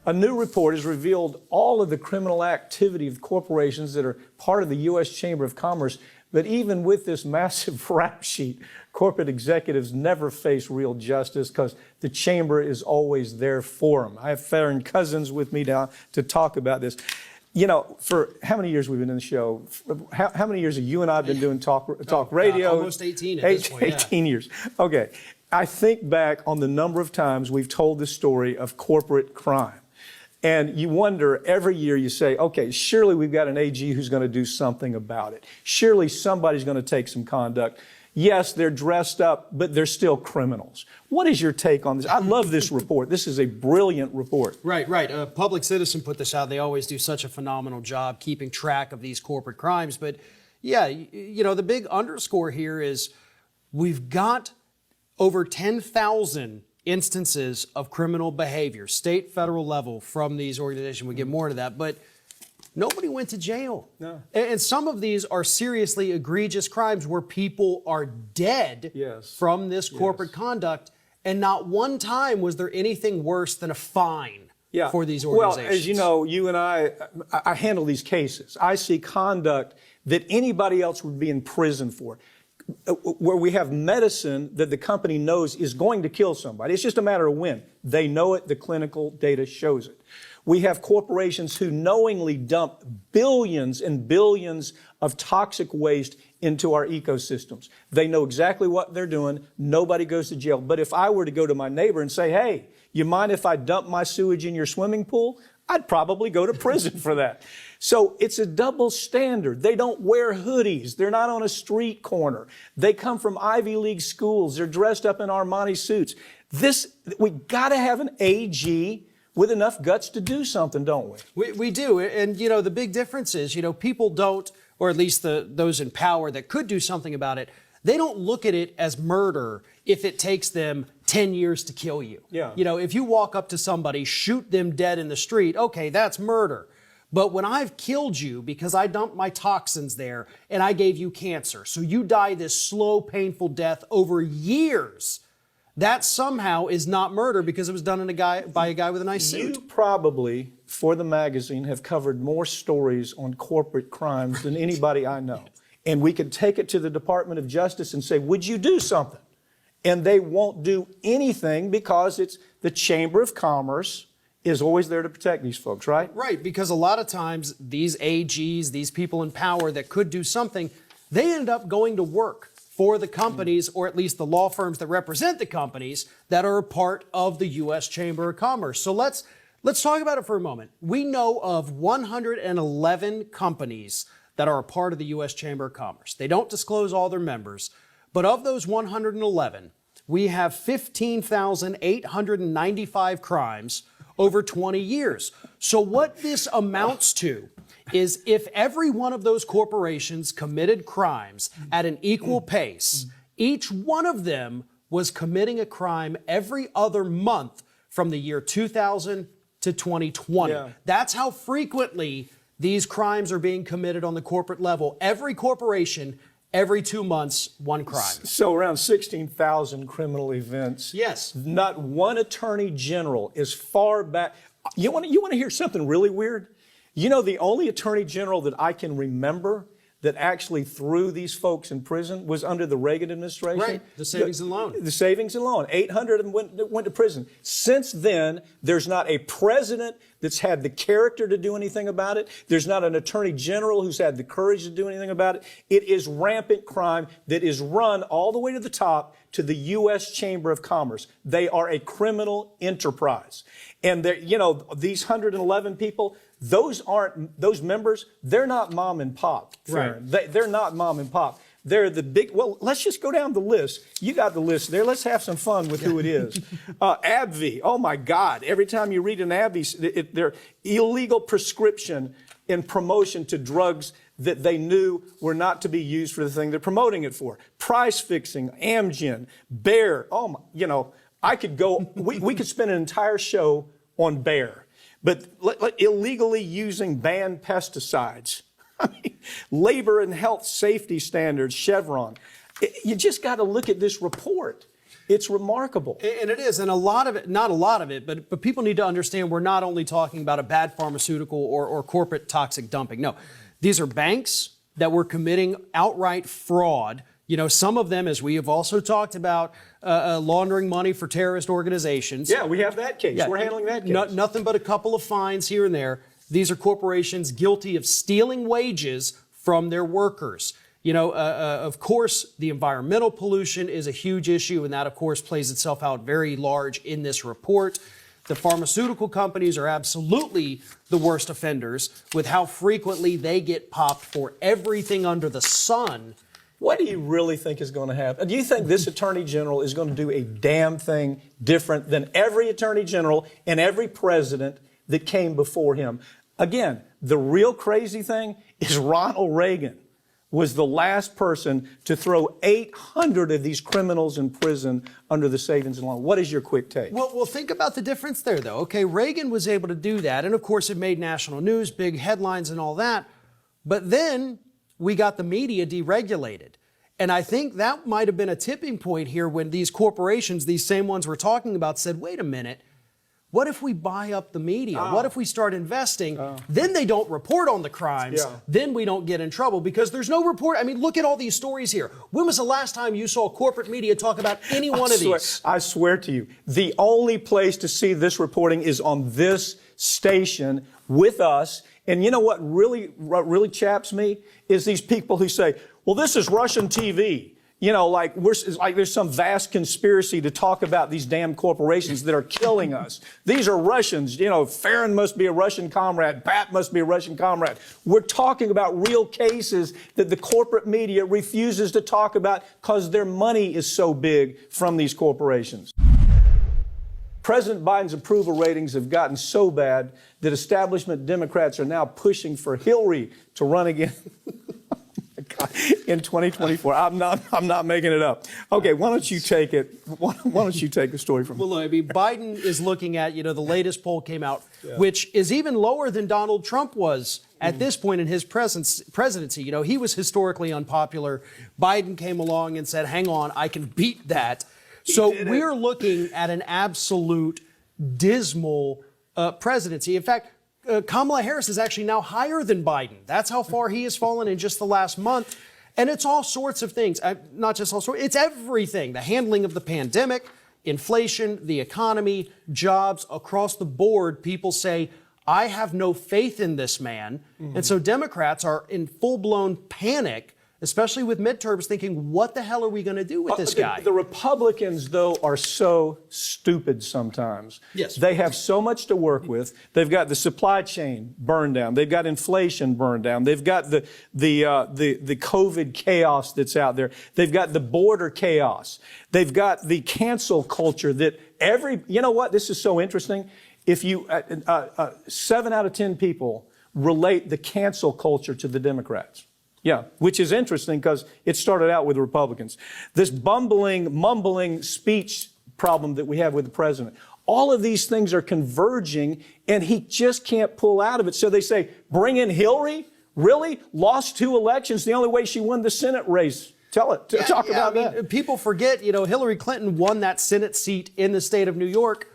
A new report has revealed all of the criminal activity of corporations that are part of the U.S. Chamber of Commerce. But even with this massive rap sheet, corporate executives never face real justice because the chamber is always there for them. I have Farron Cousins with me now to talk about this. You know, for how many years we've been in the show? How many years have you and I been doing talk radio? Almost 18 at this point, 18 years. Okay. I think back on the number of times we've told the story of corporate crime. And you wonder, every year you say, okay, surely we've got an AG who's going to do something about it. Surely somebody's going to take some conduct. Yes, they're dressed up, but they're still criminals. What is your take on this? I love this report. This is a brilliant report. Right. A Public Citizen put this out. They always do such a phenomenal job keeping track of these corporate crimes. But yeah, you know, the big underscore here is we've got over 10,000 instances of criminal behavior, state, federal level, from these organizations. We get more into that, but nobody went to jail. No. And some of these are seriously egregious crimes where people are dead from this corporate conduct, and not one time was there anything worse than a fine for these organizations. Well, as you know, you and I handle these cases. I see conduct that anybody else would be in prison for, where we have medicine that the company knows is going to kill somebody. It's just a matter of when. They know it. The clinical data shows it. We have corporations who knowingly dump billions and billions of toxic waste into our ecosystems. They know exactly what they're doing. Nobody goes to jail. But if I were to go to my neighbor and say, hey, you mind if I dump my sewage in your swimming pool? I'd probably go to prison for that. So it's a double standard. They don't wear hoodies. They're not on a street corner. They come from Ivy League schools. They're dressed up in Armani suits. We got to have an AG with enough guts to do something, don't we? We do. And, you know, the big difference is, you know, people don't, or at least those in power that could do something about it, they don't look at it as murder if it takes them 10 years to kill you. Yeah. You know, if you walk up to somebody, shoot them dead in the street, okay, that's murder. But when I've killed you because I dumped my toxins there and I gave you cancer, so you die this slow, painful death over years, that somehow is not murder because it was done by a guy with a nice suit. You probably, for the magazine, have covered more stories on corporate crimes than anybody I know. And we could take it to the Department of Justice and say, would you do something? And they won't do anything because it's the Chamber of Commerce is always there to protect these folks, right? Right, because a lot of times these AGs, these people in power that could do something, they end up going to work for the companies, or at least the law firms that represent the companies that are a part of the U.S. Chamber of Commerce. So let's talk about it for a moment. We know of 111 companies that are a part of the U.S. Chamber of Commerce. They don't disclose all their members, but of those 111, we have 15,895 crimes over 20 years. So what this amounts to is if every one of those corporations committed crimes at an equal pace, each one of them was committing a crime every other month from the year 2000 to 2020. Yeah. That's how frequently these crimes are being committed on the corporate level. Every corporation, every 2 months, one crime. So around 16,000 criminal events. Yes. Not one attorney general is far back. You want to hear something really weird? You know, the only attorney general that I can remember that actually threw these folks in prison was under the Reagan administration. Right, the savings and loan. The savings and loan. 800 of them went to prison. Since then, there's not a president that's had the character to do anything about it. There's not an attorney general who's had the courage to do anything about it. It is rampant crime that is run all the way to the top to the U.S. Chamber of Commerce. They are a criminal enterprise. And you know, these 111 people, those members, they're not mom and pop. Right. They're not mom and pop. They're the big, well, let's just go down the list. You got the list there. Let's have some fun with who it is. AbbVie, oh my God. Every time you read an AbbVie, they're illegal prescription and promotion to drugs that they knew were not to be used for the thing they're promoting it for. Price fixing, Amgen, Bayer, oh my, you know, I could go, we could spend an entire show on Bayer. But illegally using banned pesticides, I mean, labor and health safety standards, Chevron. You just got to look at this report. It's remarkable. And it is. And a lot of it, not a lot of it, but people need to understand we're not only talking about a bad pharmaceutical or corporate toxic dumping. No, these are banks that were committing outright fraud. You know, some of them, as we have also talked about, laundering money for terrorist organizations. Yeah, we have that case. Yeah. We're handling that case. Nothing but a couple of fines here and there. These are corporations guilty of stealing wages from their workers. You know, of course, the environmental pollution is a huge issue, and that, of course, plays itself out very large in this report. The pharmaceutical companies are absolutely the worst offenders with how frequently they get popped for everything under the sun. What do you really think is going to happen? Do you think this attorney general is going to do a damn thing different than every attorney general and every president that came before him? Again, the real crazy thing is Ronald Reagan was the last person to throw 800 of these criminals in prison under the savings and loan. What is your quick take? Well, think about the difference there, though. Okay, Reagan was able to do that, and of course it made national news, big headlines and all that. But then we got the media deregulated. And I think that might have been a tipping point here when these corporations, these same ones we're talking about, said, wait a minute, what if we buy up the media? What if we start investing? Then they don't report on the crimes. Yeah. Then we don't get in trouble because there's no report. I mean, look at all these stories here. When was the last time you saw corporate media talk about any one of these? I swear to you, the only place to see this reporting is on this station with us. And you know what really chaps me is these people who say, well, this is Russian TV. You know, like there's some vast conspiracy to talk about these damn corporations that are killing us. These are Russians. You know, Farron must be a Russian comrade. Pat must be a Russian comrade. We're talking about real cases that the corporate media refuses to talk about because their money is so big from these corporations. President Biden's approval ratings have gotten so bad that establishment Democrats are now pushing for Hillary to run again. In 2024. I'm not making it up. Okay, why don't you take it? Why don't you take the story from? Well, look, I mean, Biden is looking at, the latest poll came out, which is even lower than Donald Trump was at this point in his presidency. You know, he was historically unpopular. Biden came along and said, hang on, I can beat that. So we're looking at an absolute dismal presidency. In fact, Kamala Harris is actually now higher than Biden. That's how far he has fallen in just the last month. And it's all sorts of things. Not just all sorts, it's everything. The handling of the pandemic, inflation, the economy, jobs, across the board. People say, I have no faith in this man. And so Democrats are in full-blown panic, especially with midterms, thinking, what the hell are we going to do with this guy? The Republicans, though, are so stupid sometimes. Yes. They have so much to work with. They've got the supply chain burned down. They've got inflation burned down. They've got the COVID chaos that's out there. They've got the border chaos. They've got the cancel culture that you know what? This is so interesting. If you, 7 out of 10 people relate the cancel culture to the Democrats. Yeah, which is interesting because it started out with the Republicans. This mumbling speech problem that we have with the president. All of these things are converging, and he just can't pull out of it. So they say, bring in Hillary? Really? Lost 2 elections, the only way she won the Senate race. Talk about that. People forget, Hillary Clinton won that Senate seat in the state of New York,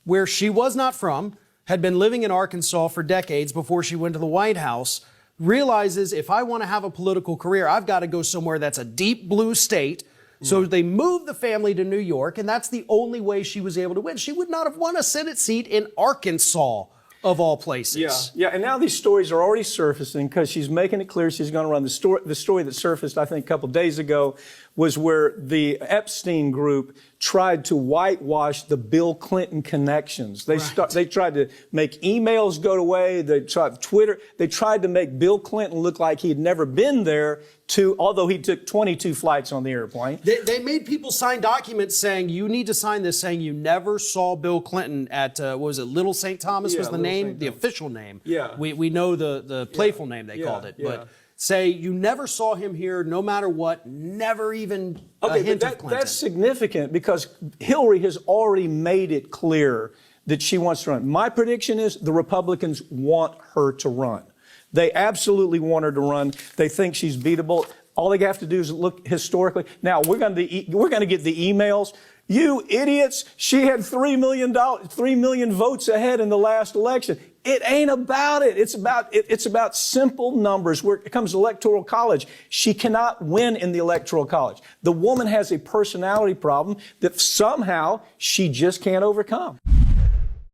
where she was not from, had been living in Arkansas for decades before she went to the White House, realizes if I want to have a political career, I've got to go somewhere that's a deep blue state. So they moved the family to New York, and that's the only way she was able to win. She would not have won a Senate seat in Arkansas, of all places. Yeah, and now these stories are already surfacing because she's making it clear she's going to run. The story that surfaced, I think, a couple days ago was where the Epstein group tried to whitewash the Bill Clinton connections. They tried to make emails go away. They tried Twitter. They tried to make Bill Clinton look like he'd never been there, although he took 22 flights on the airplane. They made people sign documents saying, you need to sign this, saying you never saw Bill Clinton at, what was it, Little St. Thomas was the name, the official name. Yeah. We know the playful name they called it. But say you never saw him here, no matter what, never even a hint of Clinton. That's significant because Hillary has already made it clear that she wants to run. My prediction is the Republicans want her to run. They absolutely want her to run. They think she's beatable. All they have to do is look historically. Now, we're going to get the emails. You idiots, she had $3 million votes ahead in the last election. It ain't about it. It's about simple numbers. Where it comes to electoral college, she cannot win in the electoral college. The woman has a personality problem that somehow she just can't overcome.